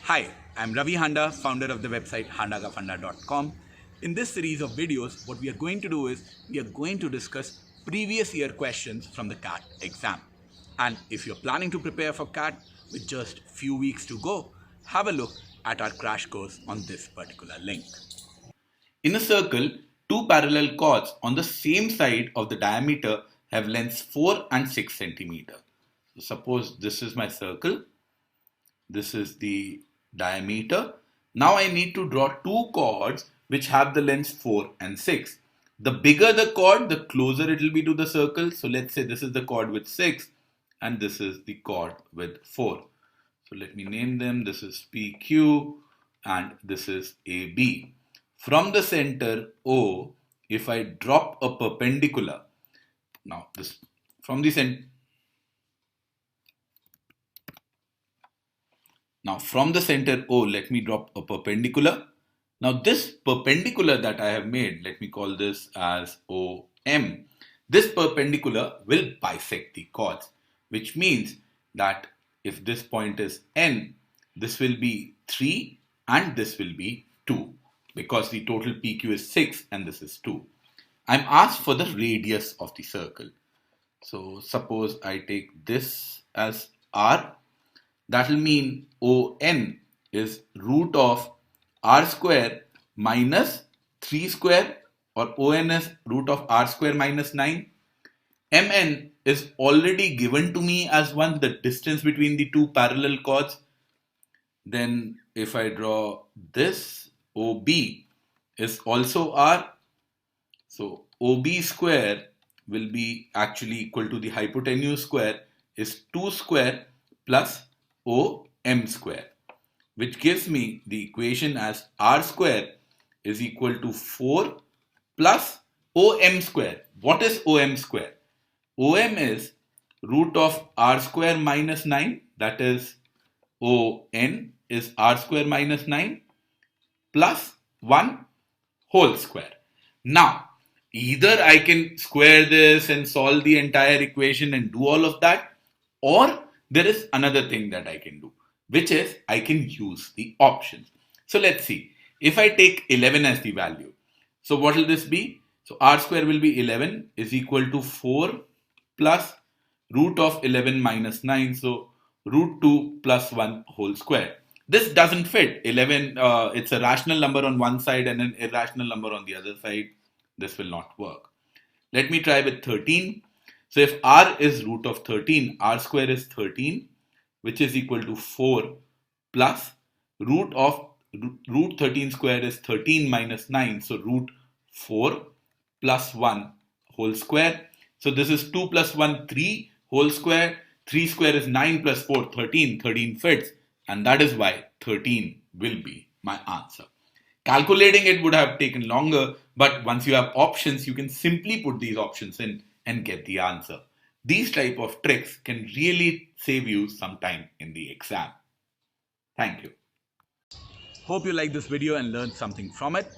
Hi, I'm Ravi Handa, founder of the website handagafunda.com. In this series of videos, what we are going to do is we are going to discuss previous year questions from the CAT exam. And if you're planning to prepare for CAT with just few weeks to go, have a look at our crash course on this particular link. In a circle, two parallel chords on the same side of the diameter have lengths 4 and 6 centimeter. So suppose this is my circle, this is the diameter. Now I need to draw two chords which have the lengths 4 and 6. The bigger the chord, the closer it will be to the circle. So let's say this is the chord with 6 and this is the chord with 4. So let me name them. This is PQ and this is AB. From the center O, if I drop a perpendicular, now this from the center, now from the center O, let me drop a perpendicular. Now this perpendicular that I have made, let me call this as OM. This perpendicular will bisect the chords, which means that if this point is N, this will be 3 and this will be 2 because the total PQ is 6 and this is 2. I'm asked for the radius of the circle. So suppose I take this as R, that will mean ON is root of R square minus 3 square, or ON is root of R square minus 9. MN is already given to me as 1, the distance between the two parallel chords. Then if I draw this, OB is also R. So OB square will be actually equal to the hypotenuse square is 2 square plus OM square, which gives me the equation as R square is equal to 4 plus OM square. What is OM square? OM is root of R square minus 9, that is ON is R square minus 9 plus 1 whole square. Now, either I can square this and solve the entire equation and do all of that, or there is another thing that I can do, which is I can use the options. So let's see. If I take 11 as the value, so what will this be? So R square will be 11 is equal to 4 plus root of 11 minus 9. So root 2 plus 1 whole square. This doesn't fit. 11, it's a rational number on one side and an irrational number on the other side. This will not work. Let me try with 13. So if R is root of 13, R square is 13, which is equal to 4 plus root 13 square is 13 minus 9. So root 4 plus 1 whole square. So this is 2 plus 1, 3 whole square. 3 square is 9 plus 4, 13. 13 fits. And that is why 13 will be my answer. Calculating it would have taken longer, but once you have options, you can simply put these options in and get the answer. These type of tricks can really save you some time in the exam. Thank you. Hope you liked this video and learned something from it.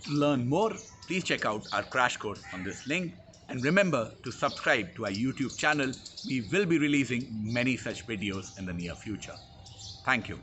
To learn more, please check out our crash course on this link. And remember to subscribe to our YouTube channel. We will be releasing many such videos in the near future. Thank you.